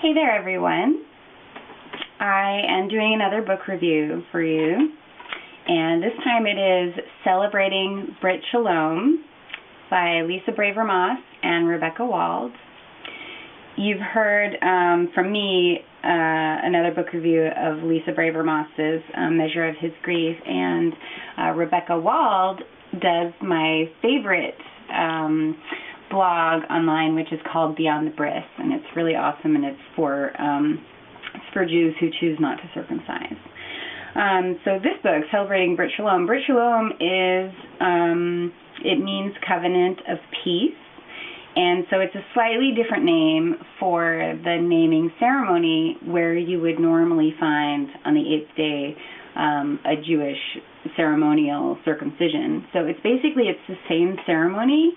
Hey there, everyone. I am doing another book review for you, and this time it is Celebrating Brit, Shalom by Lisa Braver-Moss and Rebecca Wald. You've heard from me another book review of Lisa Braver-Moss's Measure of His Grief, and Rebecca Wald does my favorite blog online, which is called Beyond the Bris, and it's really awesome, and it's for Jews who choose not to circumcise. So this book, Celebrating Brit Shalom is, it means covenant of peace, and so it's a slightly different name for the naming ceremony where you would normally find on the 8th day a Jewish ceremonial circumcision. So it's the same ceremony,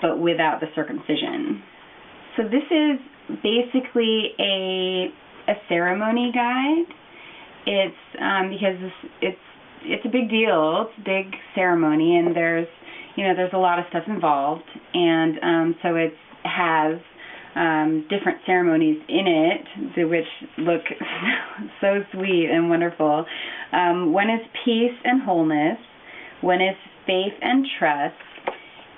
but without the circumcision. So this is basically a ceremony guide. It's because it's a big deal. It's a big ceremony, and there's a lot of stuff involved, and so it has different ceremonies in it, which look so sweet and wonderful. One is peace and wholeness. One is faith and trust.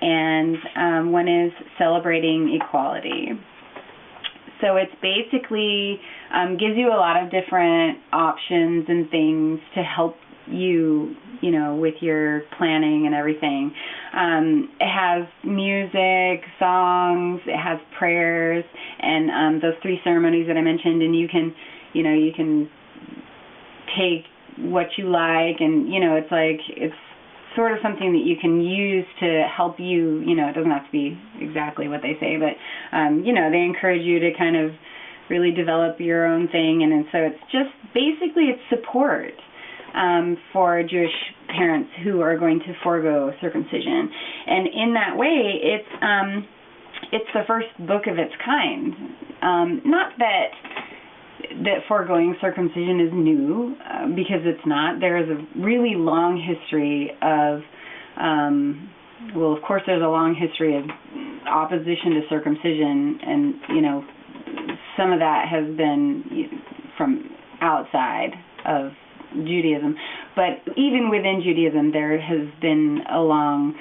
And one is celebrating equality. So it's basically gives you a lot of different options and things to help you, with your planning and everything. It has music, songs, it has prayers, and those 3 ceremonies that I mentioned, and you can take what you like, and it's sort of something that you can use to help you, it doesn't have to be exactly what they say, but, they encourage you to kind of really develop your own thing, and so it's just, basically it's support for Jewish parents who are going to forego circumcision. And in that way, it's the first book of its kind. Not that foregoing circumcision is new, because it's not. There is a really long history of, of course there's a long history of opposition to circumcision, and, some of that has been from outside of Judaism. But even within Judaism, there has been a long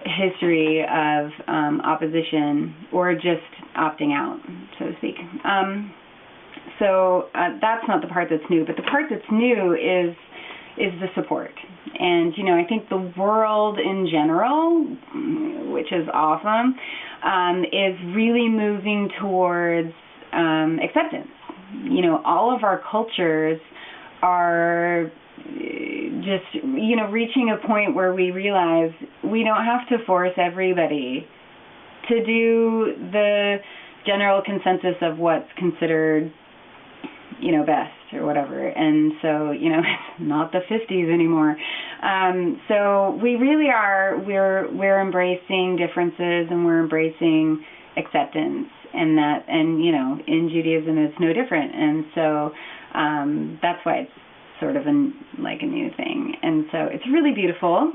history of opposition, or just opting out, so to speak. So that's not the part that's new, but the part that's new is the support. And, I think the world in general, which is awesome, is really moving towards acceptance. All of our cultures are just, reaching a point where we realize we don't have to force everybody to do the general consensus of what's considered best or whatever. And so, it's not the 50s anymore. So we really are, we're embracing differences, and we're embracing acceptance, and in Judaism it's no different. And so that's why it's sort of a new thing. And so it's really beautiful.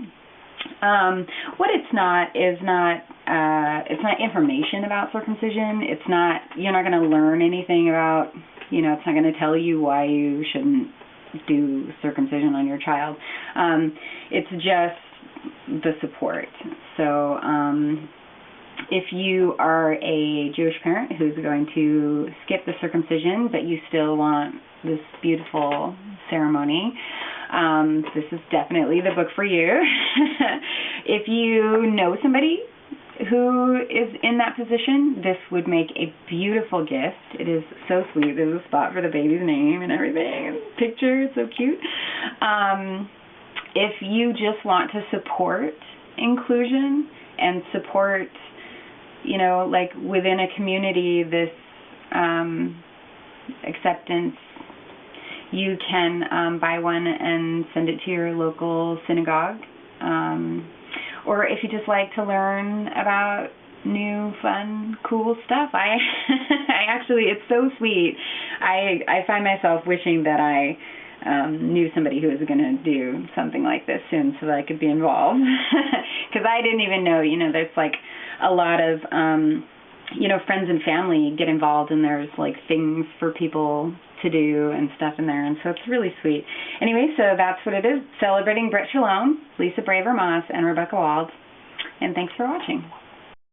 What it's not is it's not information about circumcision. You're not going to learn anything about, it's not going to tell you why you shouldn't do circumcision on your child. It's just the support. So if you are a Jewish parent who's going to skip the circumcision, but you still want this beautiful ceremony, this is definitely the book for you. If you know somebody who is in that position, this would make a beautiful gift. It is so sweet. There's a spot for the baby's name and everything. Picture, it's so cute. If you just want to support inclusion and support, within a community, this acceptance, you can buy one and send it to your local synagogue. Or if you just like to learn about new, fun, cool stuff, I actually, it's so sweet. I find myself wishing that I knew somebody who was going to do something like this soon so that I could be involved. Because I didn't even know, there's a lot of friends and family get involved, and there's like things for people to do and stuff in there, and so it's really sweet. Anyway, so that's what it is. Celebrating Brit Shalom, Lisa Braver Moss, and Rebecca Wald. And thanks for watching.